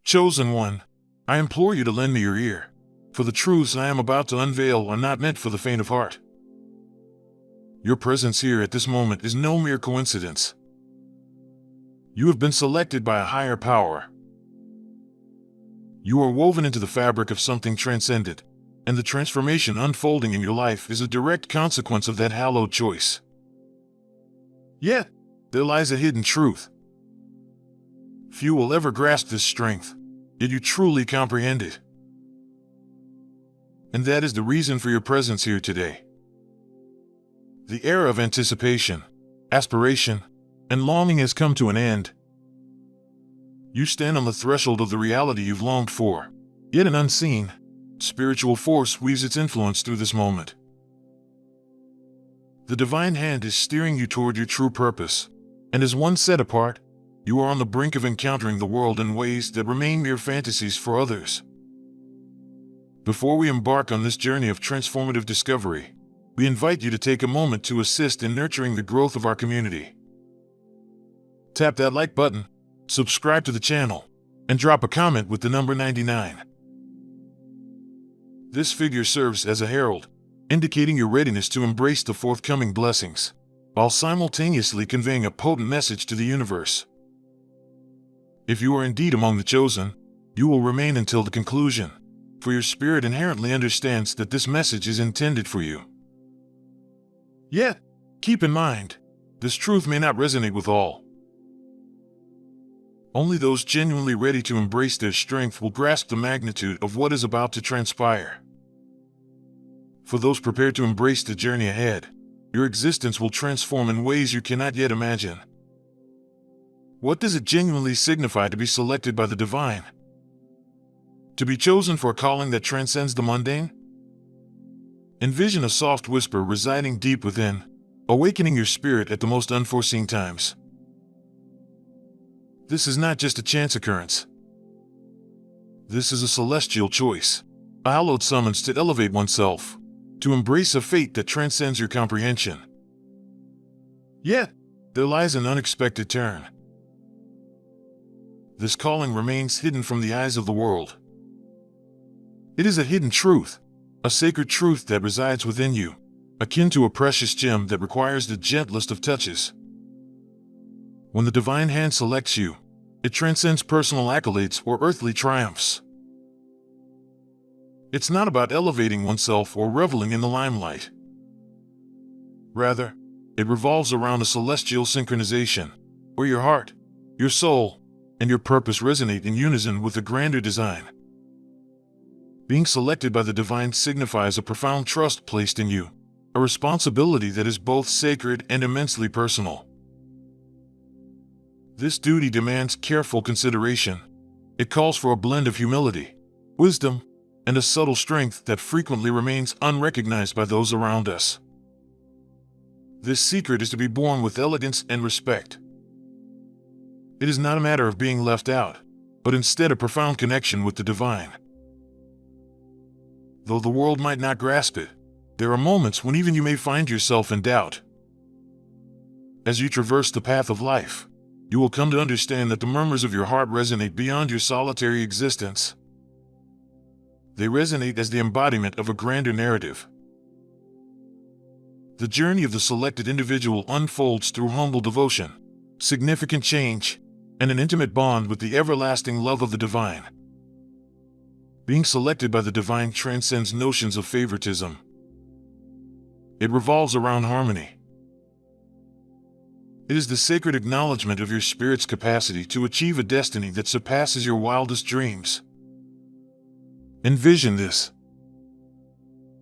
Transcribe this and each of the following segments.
Chosen one, I implore you to lend me your ear, for the truths I am about to unveil are not meant for the faint of heart. Your presence here at this moment is no mere coincidence. You have been selected by a higher power. You are woven into the fabric of something transcendent, and the transformation unfolding in your life is a direct consequence of that hallowed choice. Yet, there lies a hidden truth. Few will ever grasp this strength, yet you truly comprehend it. And that is the reason for your presence here today. The era of anticipation, aspiration, and longing has come to an end. You stand on the threshold of the reality you've longed for, yet an unseen, spiritual force weaves its influence through this moment. The divine hand is steering you toward your true purpose, and as one set apart, you are on the brink of encountering the world in ways that remain mere fantasies for others. Before we embark on this journey of transformative discovery, we invite you to take a moment to assist in nurturing the growth of our community. Tap that like button, subscribe to the channel, and drop a comment with the number 99. This figure serves as a herald, indicating your readiness to embrace the forthcoming blessings, while simultaneously conveying a potent message to the universe. If you are indeed among the chosen, you will remain until the conclusion, for your spirit inherently understands that this message is intended for you. Yet, keep in mind, this truth may not resonate with all. Only those genuinely ready to embrace their strength will grasp the magnitude of what is about to transpire. For those prepared to embrace the journey ahead, your existence will transform in ways you cannot yet imagine. What does it genuinely signify to be selected by the divine? To be chosen for a calling that transcends the mundane? Envision a soft whisper residing deep within, awakening your spirit at the most unforeseen times. This is not just a chance occurrence. This is a celestial choice, a hallowed summons to elevate oneself, to embrace a fate that transcends your comprehension. Yet, there lies an unexpected turn. This calling remains hidden from the eyes of the world. It is a hidden truth, a sacred truth that resides within you, akin to a precious gem that requires the gentlest of touches. When the divine hand selects you, it transcends personal accolades or earthly triumphs. It's not about elevating oneself or reveling in the limelight. Rather, it revolves around a celestial synchronization, where your heart, your soul, and your purpose resonate in unison with a grander design. Being selected by the divine signifies a profound trust placed in you, a responsibility that is both sacred and immensely personal. This duty demands careful consideration. It calls for a blend of humility, wisdom, and a subtle strength that frequently remains unrecognized by those around us. This secret is to be borne with elegance and respect. It is not a matter of being left out, but instead a profound connection with the divine. Though the world might not grasp it, there are moments when even you may find yourself in doubt. As you traverse the path of life, you will come to understand that the murmurs of your heart resonate beyond your solitary existence. They resonate as the embodiment of a grander narrative. The journey of the selected individual unfolds through humble devotion, significant change, and an intimate bond with the everlasting love of the divine. Being selected by the divine transcends notions of favoritism. It revolves around harmony. It is the sacred acknowledgement of your spirit's capacity to achieve a destiny that surpasses your wildest dreams. Envision this.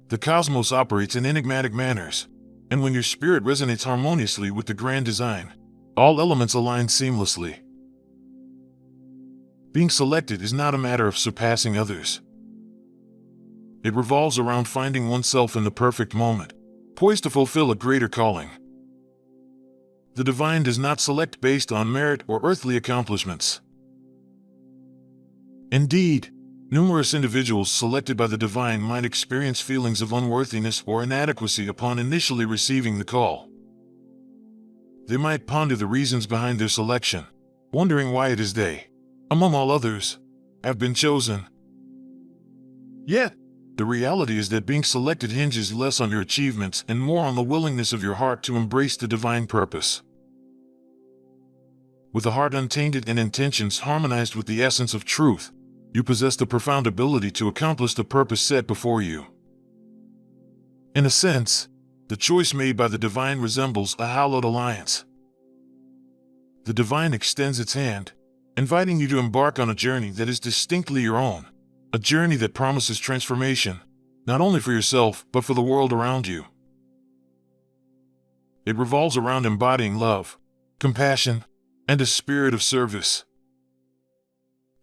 The cosmos operates in enigmatic manners, and when your spirit resonates harmoniously with the grand design, all elements align seamlessly. Being selected is not a matter of surpassing others. It revolves around finding oneself in the perfect moment, poised to fulfill a greater calling. The divine does not select based on merit or earthly accomplishments. Indeed, numerous individuals selected by the divine might experience feelings of unworthiness or inadequacy upon initially receiving the call. They might ponder the reasons behind their selection, wondering why it is they, among all others, have been chosen. Yet, the reality is that being selected hinges less on your achievements and more on the willingness of your heart to embrace the divine purpose. With a heart untainted and intentions harmonized with the essence of truth, you possess the profound ability to accomplish the purpose set before you. In a sense, the choice made by the divine resembles a hallowed alliance. The divine extends its hand, inviting you to embark on a journey that is distinctly your own, a journey that promises transformation, not only for yourself but for the world around you. It revolves around embodying love, compassion, and a spirit of service.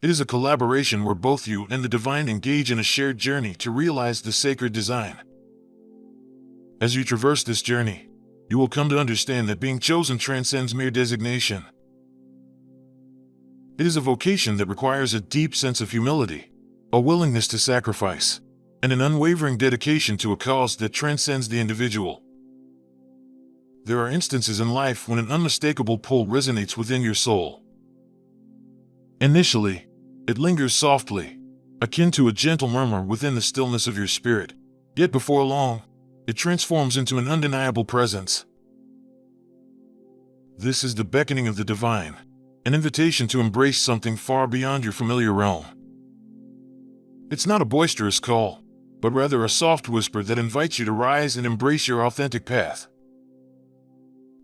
It is a collaboration where both you and the divine engage in a shared journey to realize the sacred design. As you traverse this journey, you will come to understand that being chosen transcends mere designation. It is a vocation that requires a deep sense of humility, a willingness to sacrifice, and an unwavering dedication to a cause that transcends the individual. There are instances in life when an unmistakable pull resonates within your soul. Initially, it lingers softly, akin to a gentle murmur within the stillness of your spirit, yet before long, it transforms into an undeniable presence. This is the beckoning of the divine, an invitation to embrace something far beyond your familiar realm. It's not a boisterous call, but rather a soft whisper that invites you to rise and embrace your authentic path.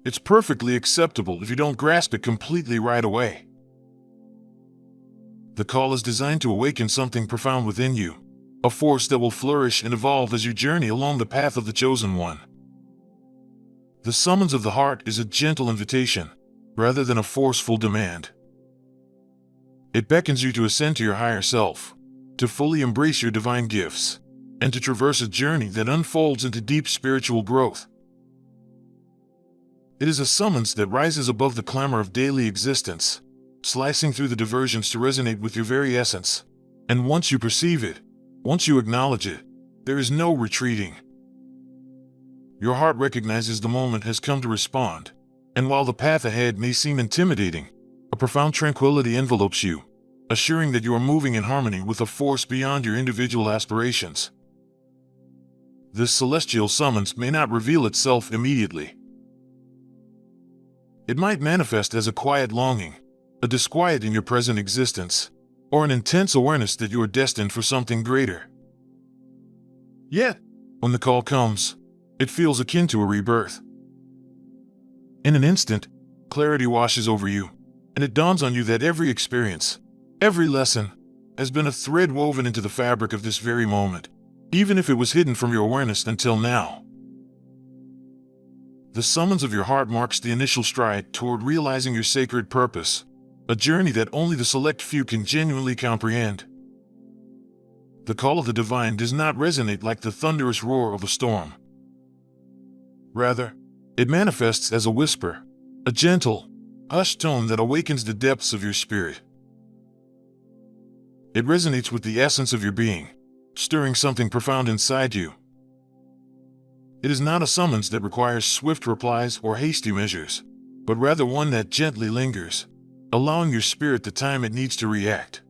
It's perfectly acceptable if you don't grasp it completely right away. The call is designed to awaken something profound within you, a force that will flourish and evolve as you journey along the path of the chosen one. The summons of the heart is a gentle invitation, rather than a forceful demand. It beckons you to ascend to your higher self, to fully embrace your divine gifts, and to traverse a journey that unfolds into deep spiritual growth. It is a summons that rises above the clamor of daily existence, slicing through the diversions to resonate with your very essence. And once you perceive it, once you acknowledge it, there is no retreating. Your heart recognizes the moment has come to respond, and while the path ahead may seem intimidating, a profound tranquility envelopes you, assuring that you are moving in harmony with a force beyond your individual aspirations. This celestial summons may not reveal itself immediately. It might manifest as a quiet longing, a disquiet in your present existence, or an intense awareness that you are destined for something greater. Yet, when the call comes, it feels akin to a rebirth. In an instant, clarity washes over you, and it dawns on you that every experience, every lesson, has been a thread woven into the fabric of this very moment, even if it was hidden from your awareness until now. The summons of your heart marks the initial stride toward realizing your sacred purpose, a journey that only the select few can genuinely comprehend. The call of the divine does not resonate like the thunderous roar of a storm. Rather, it manifests as a whisper, a gentle, hushed tone that awakens the depths of your spirit. It resonates with the essence of your being, stirring something profound inside you. It is not a summons that requires swift replies or hasty measures, but rather one that gently lingers, allowing your spirit the time it needs to react.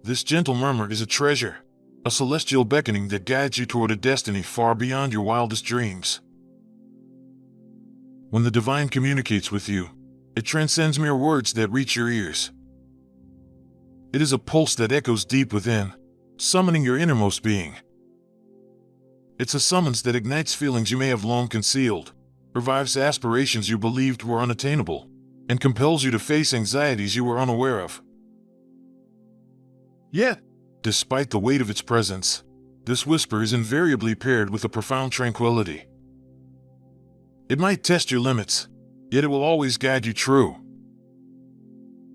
This gentle murmur is a treasure, a celestial beckoning that guides you toward a destiny far beyond your wildest dreams. When the divine communicates with you, it transcends mere words that reach your ears. It is a pulse that echoes deep within, summoning your innermost being. It's a summons that ignites feelings you may have long concealed, revives aspirations you believed were unattainable, and compels you to face anxieties you were unaware of. Yet, despite the weight of its presence, this whisper is invariably paired with a profound tranquility. It might test your limits, yet it will always guide you true.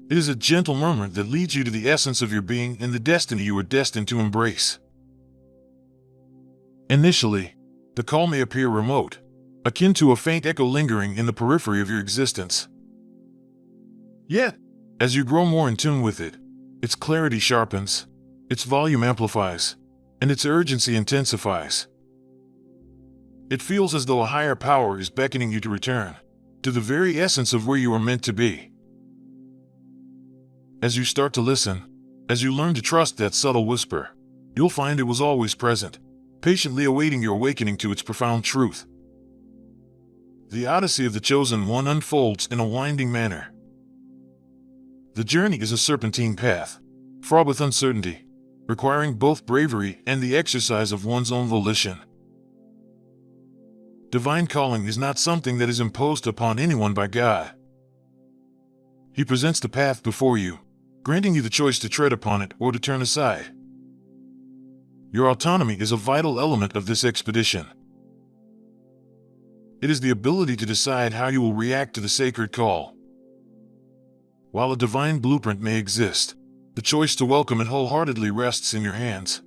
It is a gentle murmur that leads you to the essence of your being and the destiny you were destined to embrace. Initially, the call may appear remote, akin to a faint echo lingering in the periphery of your existence. Yet, as you grow more in tune with it, its clarity sharpens, its volume amplifies, and its urgency intensifies. It feels as though a higher power is beckoning you to return, to the very essence of where you are meant to be. As you start to listen, As you learn to trust that subtle whisper, you'll find it was always present, patiently awaiting your awakening to its profound truth. The Odyssey of the Chosen One unfolds in a winding manner. The journey is a serpentine path, fraught with uncertainty, requiring both bravery and the exercise of one's own volition. Divine calling is not something that is imposed upon anyone by God. He presents the path before you, granting you the choice to tread upon it or to turn aside. Your autonomy is a vital element of this expedition. It is the ability to decide how you will react to the sacred call. While a divine blueprint may exist, the choice to welcome it wholeheartedly rests in your hands.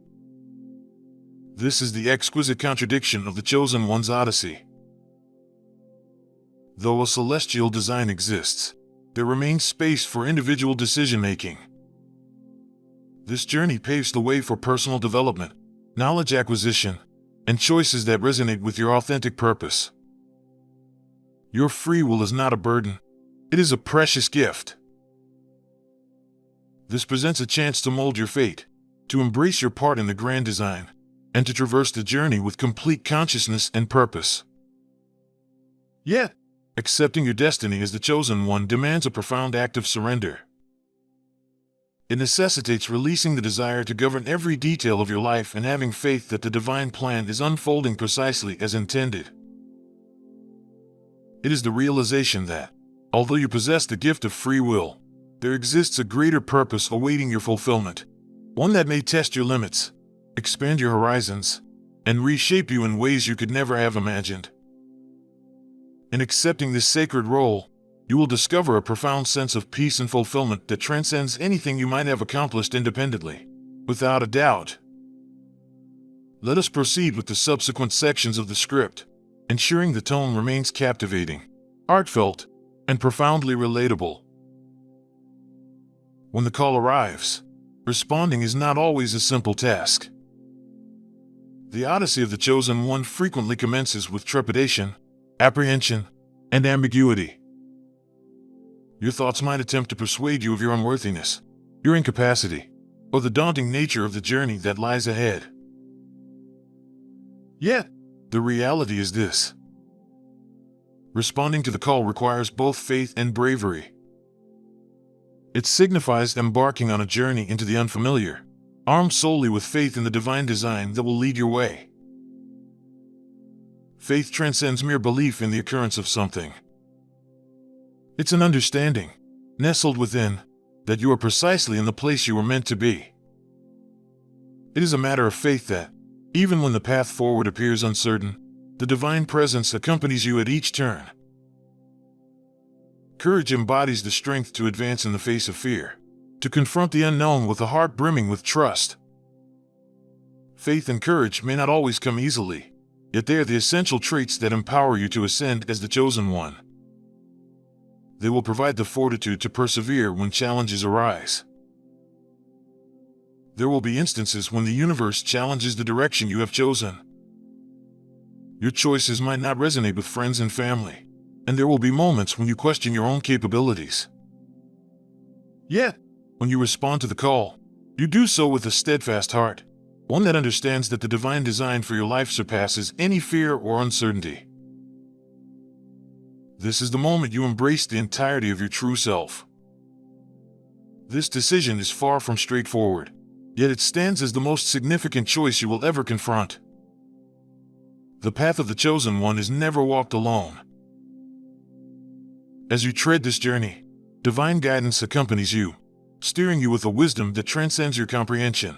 This is the exquisite contradiction of the Chosen One's Odyssey. Though a celestial design exists, there remains space for individual decision-making. This journey paves the way for personal development, knowledge acquisition, and choices that resonate with your authentic purpose. Your free will is not a burden. It is a precious gift. This presents a chance to mold your fate, to embrace your part in the grand design, and to traverse the journey with complete consciousness and purpose. Yet, accepting your destiny as the Chosen One demands a profound act of surrender. It necessitates releasing the desire to govern every detail of your life and having faith that the divine plan is unfolding precisely as intended. It is the realization that, although you possess the gift of free will, there exists a greater purpose awaiting your fulfillment, one that may test your limits, expand your horizons, and reshape you in ways you could never have imagined. In accepting this sacred role, you will discover a profound sense of peace and fulfillment that transcends anything you might have accomplished independently, without a doubt. Let us proceed with the subsequent sections of the script, ensuring the tone remains captivating, heartfelt, and profoundly relatable. When the call arrives, responding is not always a simple task. The Odyssey of the Chosen One frequently commences with trepidation, apprehension, and ambiguity. Your thoughts might attempt to persuade you of your unworthiness, your incapacity, or the daunting nature of the journey that lies ahead. Yet, the reality is this. Responding to the call requires both faith and bravery. It signifies embarking on a journey into the unfamiliar, armed solely with faith in the divine design that will lead your way. Faith transcends mere belief in the occurrence of something. It's an understanding, nestled within, that you are precisely in the place you were meant to be. It is a matter of faith that, even when the path forward appears uncertain, the divine presence accompanies you at each turn. Courage embodies the strength to advance in the face of fear, to confront the unknown with a heart brimming with trust. Faith and courage may not always come easily, yet they are the essential traits that empower you to ascend as the Chosen One. They will provide the fortitude to persevere when challenges arise. There will be instances when the universe challenges the direction you have chosen. Your choices might not resonate with friends and family, and there will be moments when you question your own capabilities. Yet, when you respond to the call, you do so with a steadfast heart, one that understands that the divine design for your life surpasses any fear or uncertainty. This is the moment you embrace the entirety of your true self. This decision is far from straightforward, yet it stands as the most significant choice you will ever confront. The path of the Chosen One is never walked alone. As you tread this journey, divine guidance accompanies you, steering you with a wisdom that transcends your comprehension.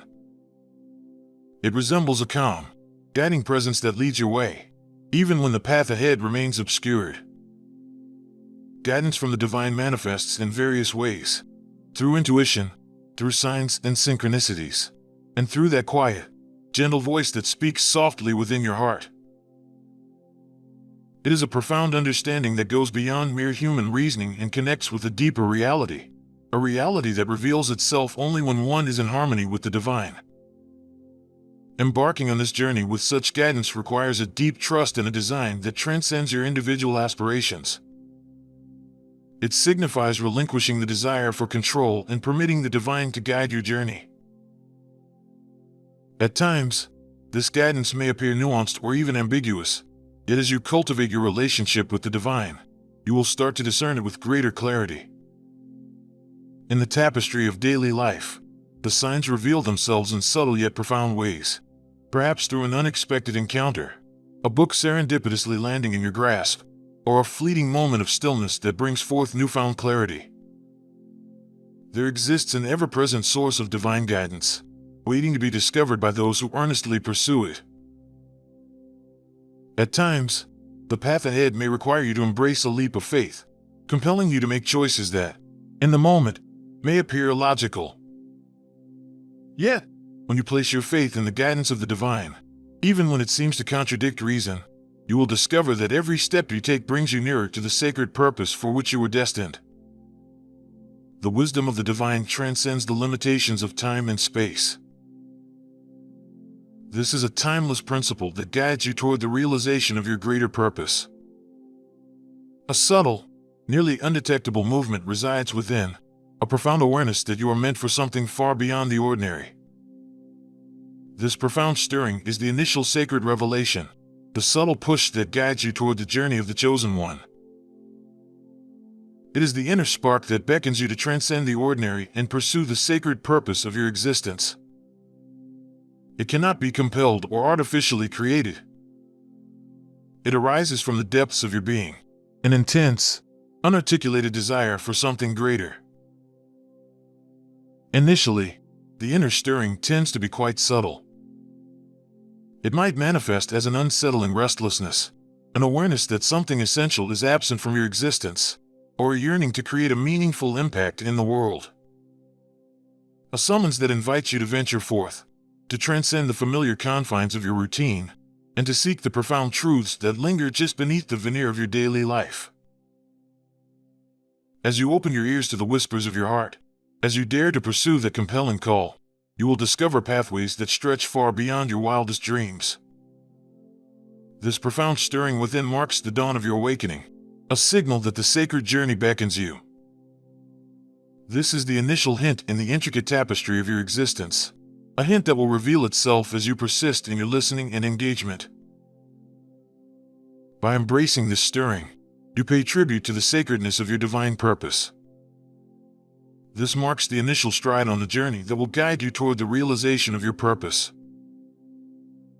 It resembles a calm, guiding presence that leads your way, even when the path ahead remains obscured. Guidance from the divine manifests in various ways, through intuition, through signs and synchronicities, and through that quiet, gentle voice that speaks softly within your heart. It is a profound understanding that goes beyond mere human reasoning and connects with a deeper reality, a reality that reveals itself only when one is in harmony with the divine. Embarking on this journey with such guidance requires a deep trust in a design that transcends your individual aspirations. It signifies relinquishing the desire for control and permitting the divine to guide your journey. At times, this guidance may appear nuanced or even ambiguous, yet as you cultivate your relationship with the divine, you will start to discern it with greater clarity. In the tapestry of daily life, the signs reveal themselves in subtle yet profound ways, perhaps through an unexpected encounter, a book serendipitously landing in your grasp, or a fleeting moment of stillness that brings forth newfound clarity. There exists an ever-present source of divine guidance, waiting to be discovered by those who earnestly pursue it. At times, the path ahead may require you to embrace a leap of faith, compelling you to make choices that, in the moment, may appear illogical. Yet, when you place your faith in the guidance of the divine, even when it seems to contradict reason, you will discover that every step you take brings you nearer to the sacred purpose for which you were destined. The wisdom of the divine transcends the limitations of time and space. This is a timeless principle that guides you toward the realization of your greater purpose. A subtle, nearly undetectable movement resides within, a profound awareness that you are meant for something far beyond the ordinary. This profound stirring is the initial sacred revelation, the subtle push that guides you toward the journey of the chosen one. It is the inner spark that beckons you to transcend the ordinary and pursue the sacred purpose of your existence. It cannot be compelled or artificially created. It arises from the depths of your being, an intense, unarticulated desire for something greater. Initially, the inner stirring tends to be quite subtle. It might manifest as an unsettling restlessness, an awareness that something essential is absent from your existence, or a yearning to create a meaningful impact in the world. A summons that invites you to venture forth, to transcend the familiar confines of your routine, and to seek the profound truths that linger just beneath the veneer of your daily life. As you open your ears to the whispers of your heart, as you dare to pursue that compelling call, you will discover pathways that stretch far beyond your wildest dreams. This profound stirring within marks the dawn of your awakening, a signal that the sacred journey beckons you. This is the initial hint in the intricate tapestry of your existence, a hint that will reveal itself as you persist in your listening and engagement. By embracing this stirring, you pay tribute to the sacredness of your divine purpose. This marks the initial stride on the journey that will guide you toward the realization of your purpose.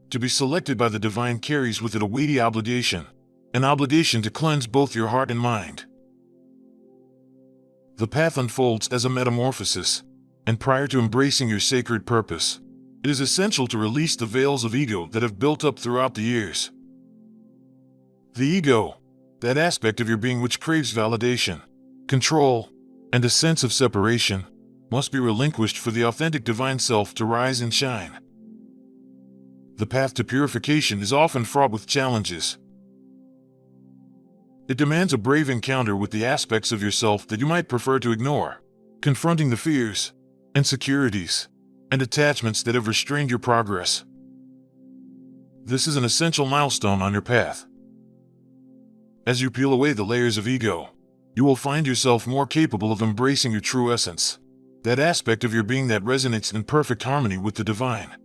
To be selected by the divine carries with it a weighty obligation, an obligation to cleanse both your heart and mind. The path unfolds as a metamorphosis, and prior to embracing your sacred purpose, it is essential to release the veils of ego that have built up throughout the years. The ego, that aspect of your being which craves validation, control, and a sense of separation, must be relinquished for the authentic divine self to rise and shine. The path to purification is often fraught with challenges. It demands a brave encounter with the aspects of yourself that you might prefer to ignore, confronting the fears, insecurities, and attachments that have restrained your progress. This is an essential milestone on your path. As you peel away the layers of ego, you will find yourself more capable of embracing your true essence, that aspect of your being that resonates in perfect harmony with the divine.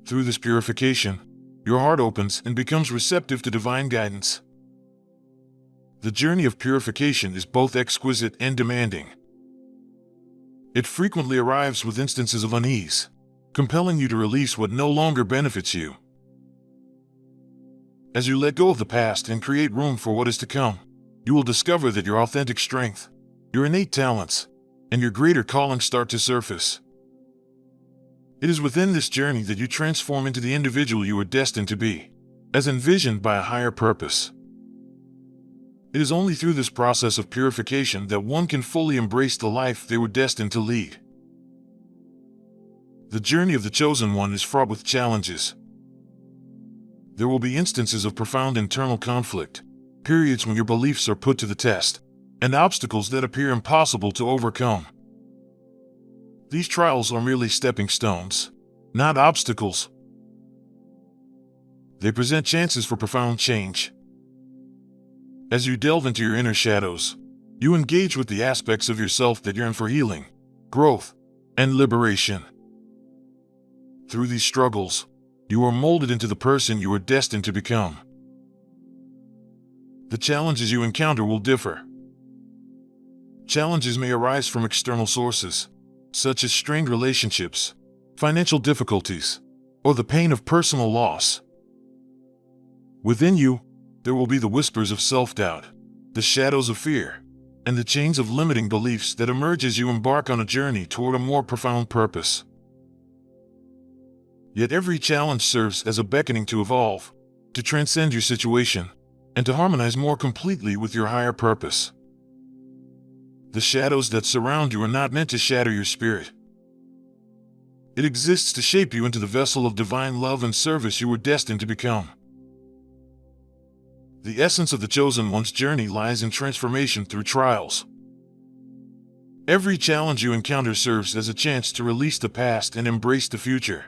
Through this purification, your heart opens and becomes receptive to divine guidance. The journey of purification is both exquisite and demanding. It frequently arrives with instances of unease, compelling you to release what no longer benefits you. As you let go of the past and create room for what is to come, you will discover that your authentic strength, your innate talents, and your greater calling start to surface. It is within this journey that you transform into the individual you are destined to be, as envisioned by a higher purpose. It is only through this process of purification that one can fully embrace the life they were destined to lead. The journey of the chosen one is fraught with challenges. There will be instances of profound internal conflict, periods when your beliefs are put to the test, and obstacles that appear impossible to overcome. These trials are merely stepping stones, not obstacles. They present chances for profound change. As you delve into your inner shadows, you engage with the aspects of yourself that yearn for healing, growth, and liberation. Through these struggles, you are molded into the person you are destined to become. The challenges you encounter will differ. Challenges may arise from external sources, such as strained relationships, financial difficulties, or the pain of personal loss. Within you, there will be the whispers of self-doubt, the shadows of fear, and the chains of limiting beliefs that emerge as you embark on a journey toward a more profound purpose. Yet every challenge serves as a beckoning to evolve, to transcend your situation, and to harmonize more completely with your higher purpose. The shadows that surround you are not meant to shatter your spirit. It exists to shape you into the vessel of divine love and service you were destined to become. The essence of the chosen one's journey lies in transformation through trials. Every challenge you encounter serves as a chance to release the past and embrace the future.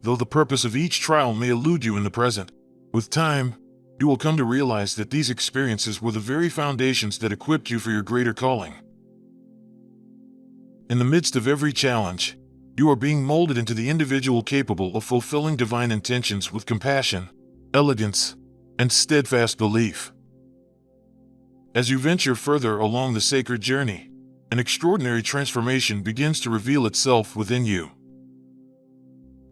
Though the purpose of each trial may elude you in the present, with time, you will come to realize that these experiences were the very foundations that equipped you for your greater calling. In the midst of every challenge, you are being molded into the individual capable of fulfilling divine intentions with compassion, elegance, and steadfast belief. As you venture further along the sacred journey, an extraordinary transformation begins to reveal itself within you.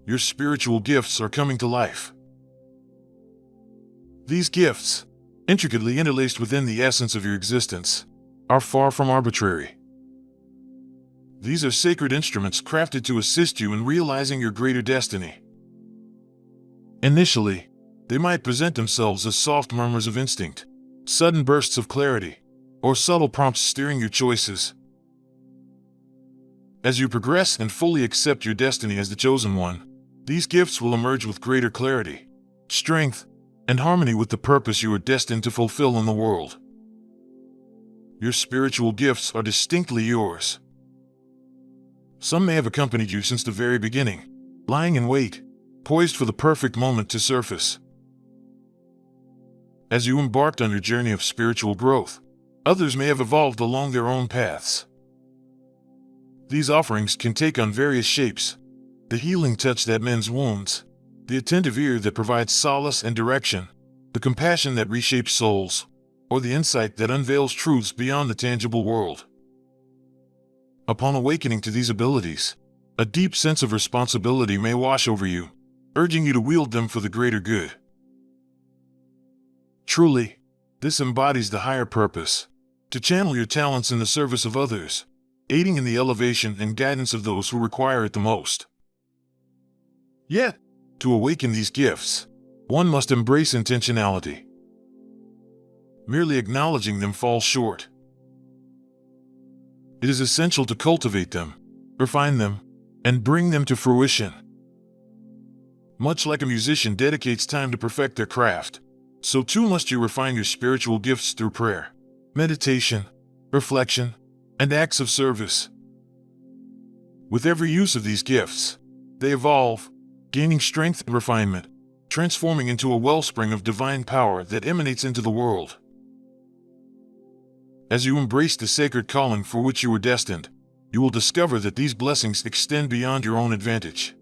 Your spiritual gifts are coming to life. These gifts, intricately interlaced within the essence of your existence, are far from arbitrary. These are sacred instruments crafted to assist you in realizing your greater destiny. Initially, they might present themselves as soft murmurs of instinct, sudden bursts of clarity, or subtle prompts steering your choices. As you progress and fully accept your destiny as the chosen one, these gifts will emerge with greater clarity, strength, and harmony with the purpose you are destined to fulfill in the world. Your spiritual gifts are distinctly yours. Some may have accompanied you since the very beginning, lying in wait, poised for the perfect moment to surface. As you embarked on your journey of spiritual growth, others may have evolved along their own paths. These offerings can take on various shapes: the healing touch that mends wounds, the attentive ear that provides solace and direction, the compassion that reshapes souls, or the insight that unveils truths beyond the tangible world. Upon awakening to these abilities, a deep sense of responsibility may wash over you, urging you to wield them for the greater good. Truly, this embodies the higher purpose: to channel your talents in the service of others, aiding in the elevation and guidance of those who require it the most. Yet, to awaken these gifts, one must embrace intentionality. Merely acknowledging them falls short. It is essential to cultivate them, refine them, and bring them to fruition. Much like a musician dedicates time to perfect their craft, so too must you refine your spiritual gifts through prayer, meditation, reflection, and acts of service. With every use of these gifts, they evolve, gaining strength and refinement, transforming into a wellspring of divine power that emanates into the world. As you embrace the sacred calling for which you were destined, you will discover that these blessings extend beyond your own advantage.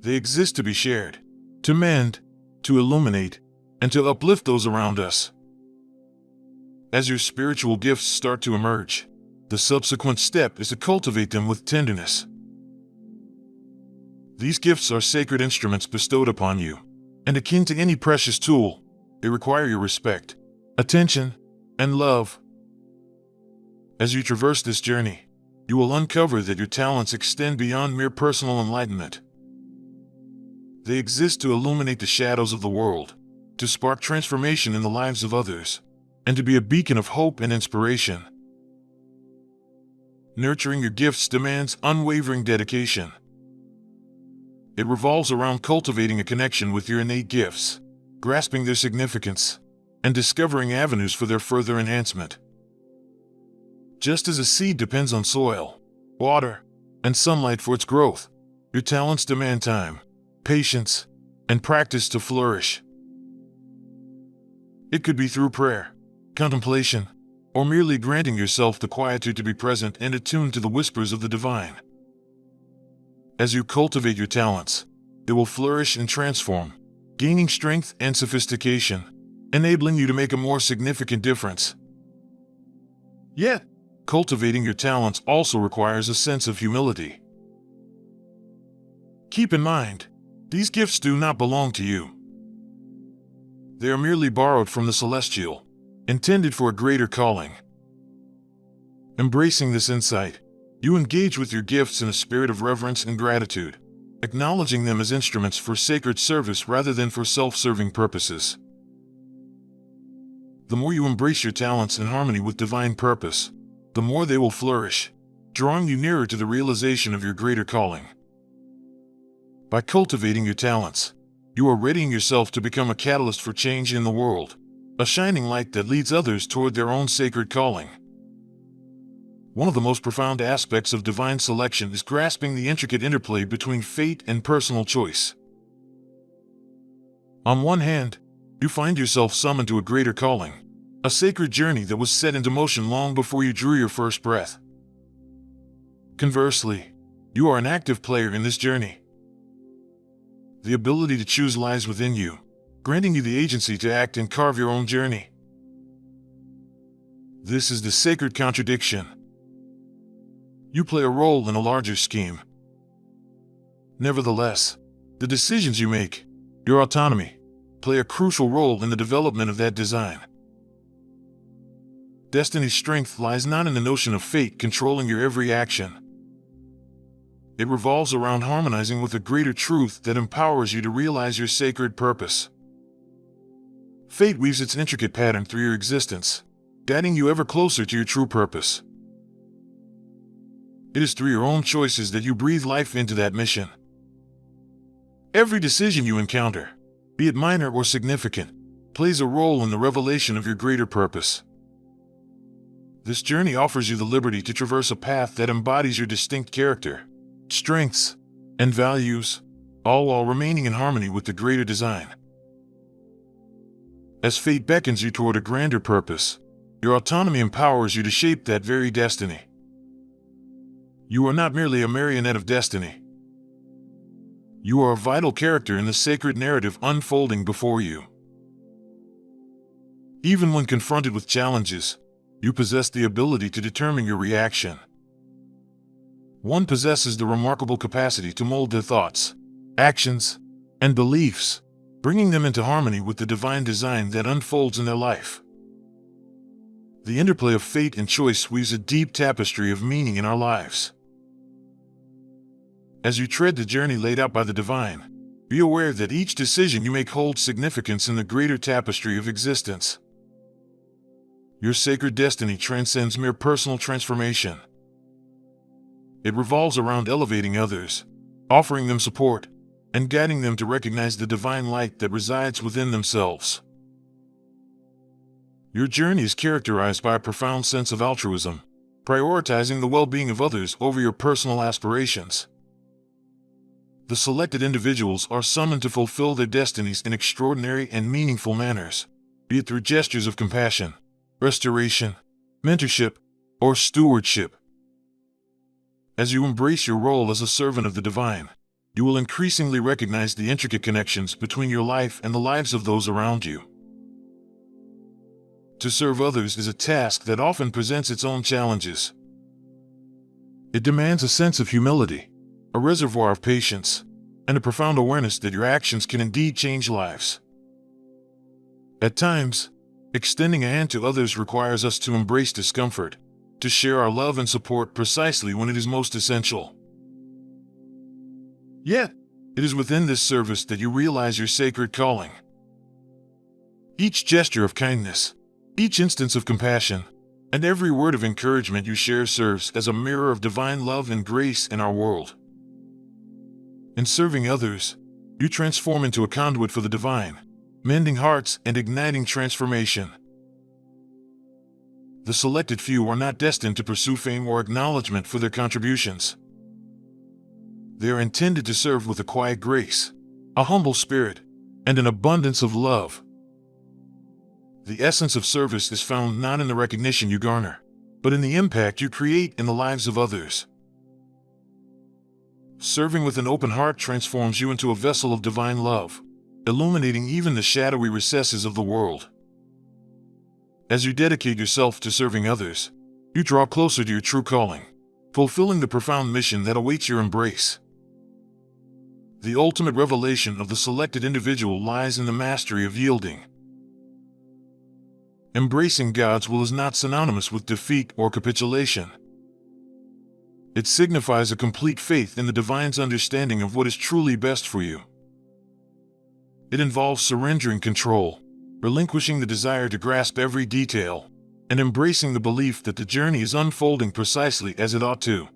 They exist to be shared, to mend, to illuminate, and to uplift those around us. As your spiritual gifts start to emerge, the subsequent step is to cultivate them with tenderness. These gifts are sacred instruments bestowed upon you, and akin to any precious tool, they require your respect, attention, and love. As you traverse this journey, you will uncover that your talents extend beyond mere personal enlightenment. They exist to illuminate the shadows of the world, to spark transformation in the lives of others, and to be a beacon of hope and inspiration. Nurturing your gifts demands unwavering dedication. It revolves around cultivating a connection with your innate gifts, grasping their significance, and discovering avenues for their further enhancement. Just as a seed depends on soil, water, and sunlight for its growth, your talents demand time, patience, and practice to flourish. It could be through prayer, contemplation, or merely granting yourself the quietude to be present and attuned to the whispers of the divine. As you cultivate your talents, they will flourish and transform, gaining strength and sophistication, enabling you to make a more significant difference. Yet, cultivating your talents also requires a sense of humility. Keep in mind, these gifts do not belong to you. They are merely borrowed from the celestial, intended for a greater calling. Embracing this insight, you engage with your gifts in a spirit of reverence and gratitude, acknowledging them as instruments for sacred service rather than for self-serving purposes. The more you embrace your talents in harmony with divine purpose, the more they will flourish, drawing you nearer to the realization of your greater calling. By cultivating your talents, you are readying yourself to become a catalyst for change in the world, a shining light that leads others toward their own sacred calling. One of the most profound aspects of divine selection is grasping the intricate interplay between fate and personal choice. On one hand, you find yourself summoned to a greater calling, a sacred journey that was set into motion long before you drew your first breath. Conversely, you are an active player in this journey. The ability to choose lies within you, granting you the agency to act and carve your own journey. This is the sacred contradiction. You play a role in a larger scheme. Nevertheless, the decisions you make, your autonomy, play a crucial role in the development of that design. Destiny's strength lies not in the notion of fate controlling your every action. It revolves around harmonizing with a greater truth that empowers you to realize your sacred purpose. Fate weaves its intricate pattern through your existence, guiding you ever closer to your true purpose. It is through your own choices that you breathe life into that mission. Every decision you encounter, be it minor or significant, plays a role in the revelation of your greater purpose. This journey offers you the liberty to traverse a path that embodies your distinct character, strengths, and values, all while remaining in harmony with the greater design. As fate beckons you toward a grander purpose, your autonomy empowers you to shape that very destiny. You are not merely a marionette of destiny. You are a vital character in the sacred narrative unfolding before you. Even when confronted with challenges, you possess the ability to determine your reaction. One possesses the remarkable capacity to mold their thoughts, actions, and beliefs, bringing them into harmony with the divine design that unfolds in their life. The interplay of fate and choice weaves a deep tapestry of meaning in our lives. As you tread the journey laid out by the divine, be aware that each decision you make holds significance in the greater tapestry of existence. Your sacred destiny transcends mere personal transformation. It revolves around elevating others, offering them support, and guiding them to recognize the divine light that resides within themselves. Your journey is characterized by a profound sense of altruism, prioritizing the well-being of others over your personal aspirations. The selected individuals are summoned to fulfill their destinies in extraordinary and meaningful manners, be it through gestures of compassion, restoration, mentorship, or stewardship. As you embrace your role as a servant of the divine, you will increasingly recognize the intricate connections between your life and the lives of those around you. To serve others is a task that often presents its own challenges. It demands a sense of humility, a reservoir of patience, and a profound awareness that your actions can indeed change lives. At times, extending a hand to others requires us to embrace discomfort, to share our love and support precisely when it is most essential. Yet, it is within this service that you realize your sacred calling. Each gesture of kindness, each instance of compassion, and every word of encouragement you share serves as a mirror of divine love and grace in our world. In serving others, you transform into a conduit for the divine, mending hearts and igniting transformation. The selected few are not destined to pursue fame or acknowledgement for their contributions. They are intended to serve with a quiet grace, a humble spirit, and an abundance of love. The essence of service is found not in the recognition you garner, but in the impact you create in the lives of others. Serving with an open heart transforms you into a vessel of divine love, illuminating even the shadowy recesses of the world. As you dedicate yourself to serving others, you draw closer to your true calling, fulfilling the profound mission that awaits your embrace. The ultimate revelation of the selected individual lies in the mastery of yielding. Embracing God's will is not synonymous with defeat or capitulation. It signifies a complete faith in the divine's understanding of what is truly best for you. It involves surrendering control, relinquishing the desire to grasp every detail, and embracing the belief that the journey is unfolding precisely as it ought to.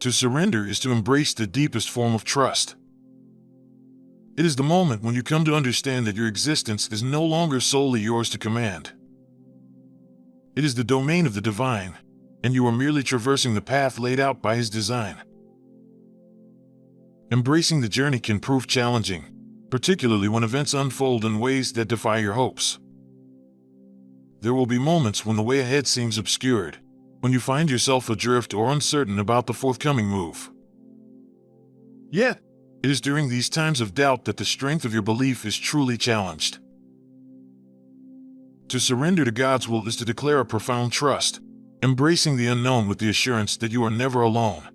To surrender is to embrace the deepest form of trust. It is the moment when you come to understand that your existence is no longer solely yours to command. It is the domain of the divine, and you are merely traversing the path laid out by His design. Embracing the journey can prove challenging, particularly when events unfold in ways that defy your hopes. There will be moments when the way ahead seems obscured, when you find yourself adrift or uncertain about the forthcoming move. Yet, it is during these times of doubt that the strength of your belief is truly challenged. To surrender to God's will is to declare a profound trust, embracing the unknown with the assurance that you are never alone.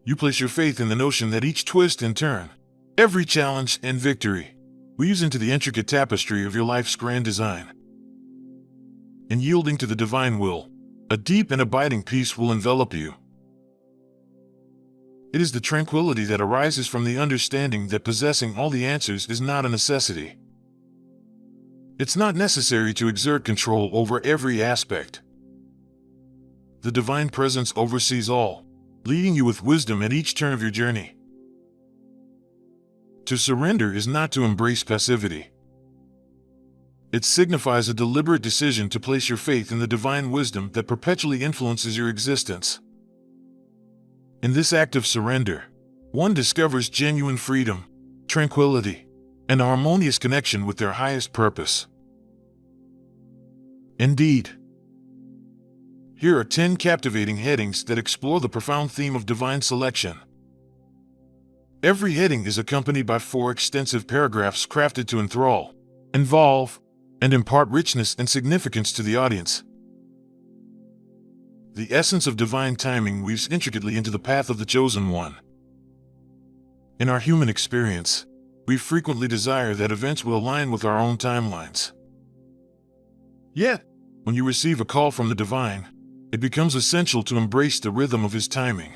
You place your faith in the notion that each twist and turn, every challenge and victory, weaves into the intricate tapestry of your life's grand design. In yielding to the divine will, a deep and abiding peace will envelop you. It is the tranquility that arises from the understanding that possessing all the answers is not a necessity. It's not necessary to exert control over every aspect. The divine presence oversees all, leading you with wisdom at each turn of your journey. To surrender is not to embrace passivity. It signifies a deliberate decision to place your faith in the divine wisdom that perpetually influences your existence. In this act of surrender, one discovers genuine freedom, tranquility, and a harmonious connection with their highest purpose. Indeed, here are 10 captivating headings that explore the profound theme of divine selection. Every heading is accompanied by 4 extensive paragraphs crafted to enthrall, involve, and impart richness and significance to the audience. The essence of divine timing weaves intricately into the path of the chosen one. In our human experience, we frequently desire that events will align with our own timelines. Yet, when you receive a call from the divine, it becomes essential to embrace the rhythm of His timing.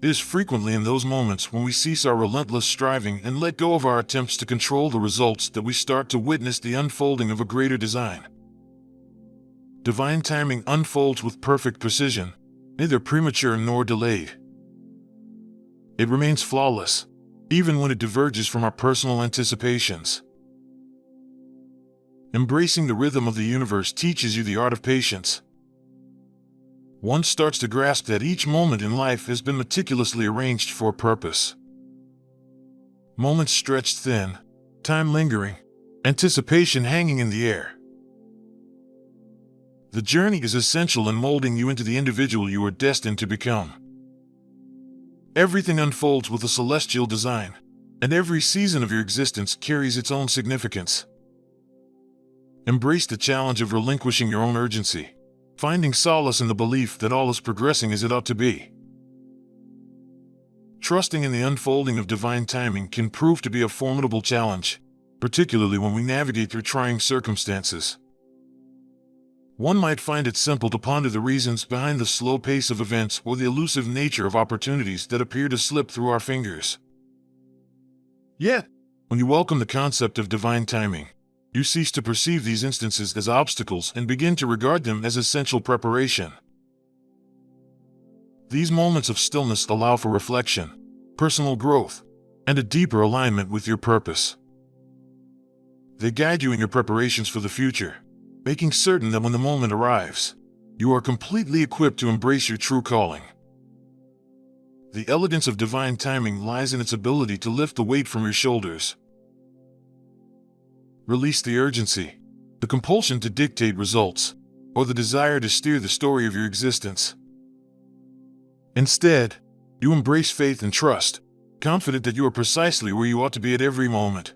It is frequently in those moments when we cease our relentless striving and let go of our attempts to control the results that we start to witness the unfolding of a greater design. Divine timing unfolds with perfect precision, neither premature nor delayed. It remains flawless, even when it diverges from our personal anticipations. Embracing the rhythm of the universe teaches you the art of patience. One starts to grasp that each moment in life has been meticulously arranged for a purpose. Moments stretched thin, time lingering, anticipation hanging in the air. The journey is essential in molding you into the individual you are destined to become. Everything unfolds with a celestial design, and every season of your existence carries its own significance. Embrace the challenge of relinquishing your own urgency, finding solace in the belief that all is progressing as it ought to be. Trusting in the unfolding of divine timing can prove to be a formidable challenge, particularly when we navigate through trying circumstances. One might find it simple to ponder the reasons behind the slow pace of events or the elusive nature of opportunities that appear to slip through our fingers. Yet, when you welcome the concept of divine timing, you cease to perceive these instances as obstacles and begin to regard them as essential preparation. These moments of stillness allow for reflection, personal growth, and a deeper alignment with your purpose. They guide you in your preparations for the future, making certain that when the moment arrives, you are completely equipped to embrace your true calling. The elegance of divine timing lies in its ability to lift the weight from your shoulders. release the urgency, the compulsion to dictate results, or the desire to steer the story of your existence. Instead, you embrace faith and trust, confident that you are precisely where you ought to be at every moment.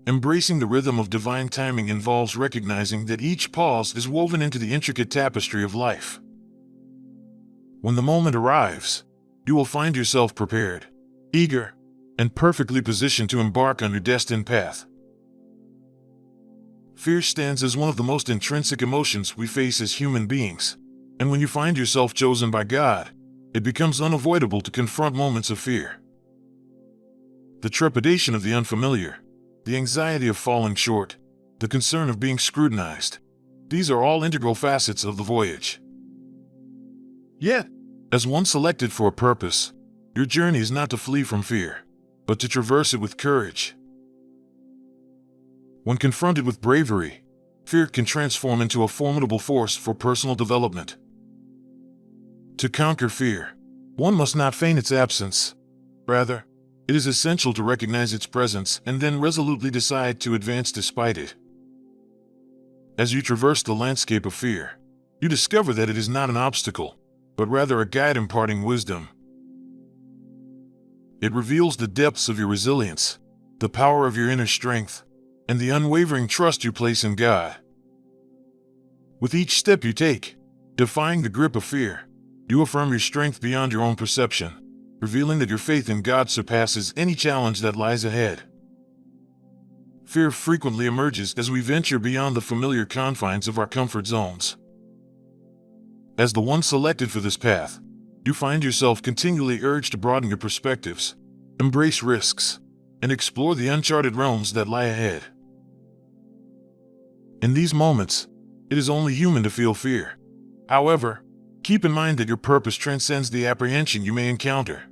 Embracing the rhythm of divine timing involves recognizing that each pause is woven into the intricate tapestry of life. When the moment arrives, you will find yourself prepared, eager, and perfectly positioned to embark on your destined path. Fear stands as one of the most intrinsic emotions we face as human beings, and when you find yourself chosen by God, it becomes unavoidable to confront moments of fear. The trepidation of the unfamiliar, the anxiety of falling short, the concern of being scrutinized, these are all integral facets of the voyage. Yet, as one selected for a purpose, your journey is not to flee from fear, but to traverse it with courage. When confronted with bravery, fear can transform into a formidable force for personal development. To conquer fear, one must not feign its absence. Rather, it is essential to recognize its presence and then resolutely decide to advance despite it. As you traverse the landscape of fear, you discover that it is not an obstacle, but rather a guide imparting wisdom. It reveals the depths of your resilience, the power of your inner strength, and the unwavering trust you place in God. With each step you take, defying the grip of fear, you affirm your strength beyond your own perception, revealing that your faith in God surpasses any challenge that lies ahead. Fear frequently emerges as we venture beyond the familiar confines of our comfort zones. As the one selected for this path, you find yourself continually urged to broaden your perspectives, embrace risks, and explore the uncharted realms that lie ahead. In these moments, it is only human to feel fear. However, keep in mind that your purpose transcends the apprehension you may encounter.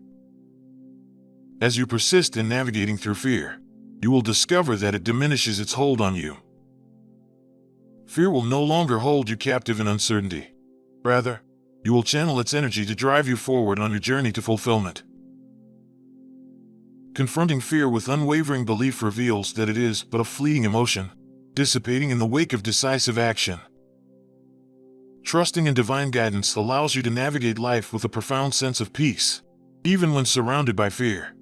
As you persist in navigating through fear, you will discover that it diminishes its hold on you. Fear will no longer hold you captive in uncertainty. Rather, you will channel its energy to drive you forward on your journey to fulfillment. Confronting fear with unwavering belief reveals that it is but a fleeting emotion, dissipating in the wake of decisive action. Trusting in divine guidance allows you to navigate life with a profound sense of peace, even when surrounded by fear.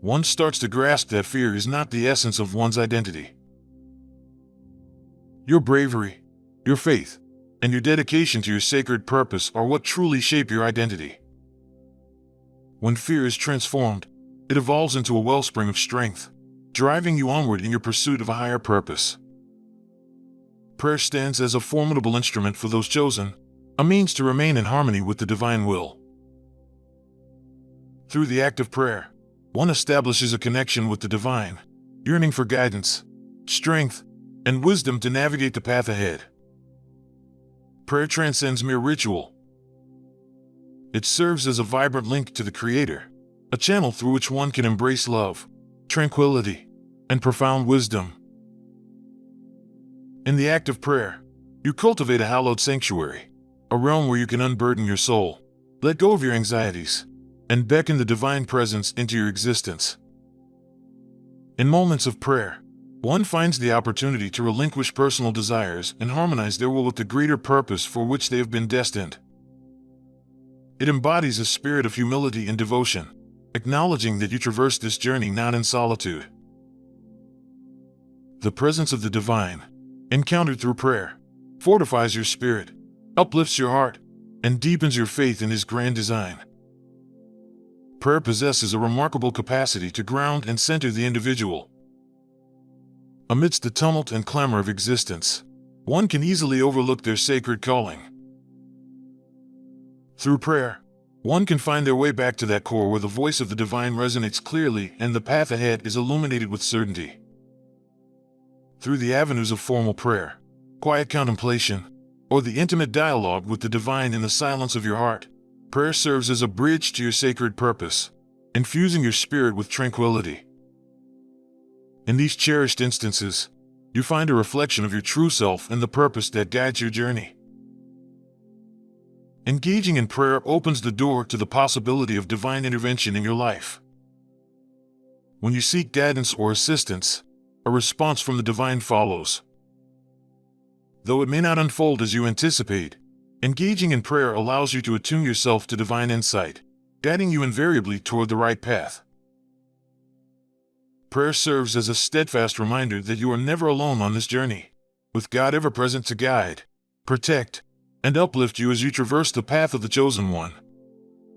One starts to grasp that fear is not the essence of one's identity. Your bravery, your faith, and your dedication to your sacred purpose are what truly shape your identity. When fear is transformed, it evolves into a wellspring of strength, driving you onward in your pursuit of a higher purpose. Prayer stands as a formidable instrument for those chosen, a means to remain in harmony with the divine will. Through the act of prayer, one establishes a connection with the divine, yearning for guidance, strength, and wisdom to navigate the path ahead. Prayer transcends mere ritual. It serves as a vibrant link to the Creator, a channel through which one can embrace love, tranquility, and profound wisdom. In the act of prayer, you cultivate a hallowed sanctuary, a realm where you can unburden your soul, let go of your anxieties, and beckon the divine presence into your existence. In moments of prayer, one finds the opportunity to relinquish personal desires and harmonize their will with the greater purpose for which they have been destined. It embodies a spirit of humility and devotion, acknowledging that you traverse this journey not in solitude. The presence of the divine, encountered through prayer, fortifies your spirit, uplifts your heart, and deepens your faith in His grand design. Prayer possesses a remarkable capacity to ground and center the individual. Amidst the tumult and clamor of existence, one can easily overlook their sacred calling. Through prayer, one can find their way back to that core where the voice of the divine resonates clearly and the path ahead is illuminated with certainty. Through the avenues of formal prayer, quiet contemplation, or the intimate dialogue with the divine in the silence of your heart, prayer serves as a bridge to your sacred purpose, infusing your spirit with tranquility. In these cherished instances, you find a reflection of your true self and the purpose that guides your journey. Engaging in prayer opens the door to the possibility of divine intervention in your life. When you seek guidance or assistance, a response from the divine follows. Though it may not unfold as you anticipate, engaging in prayer allows you to attune yourself to divine insight, guiding you invariably toward the right path. Prayer serves as a steadfast reminder that you are never alone on this journey, with God ever present to guide, protect, and uplift you as you traverse the path of the Chosen One.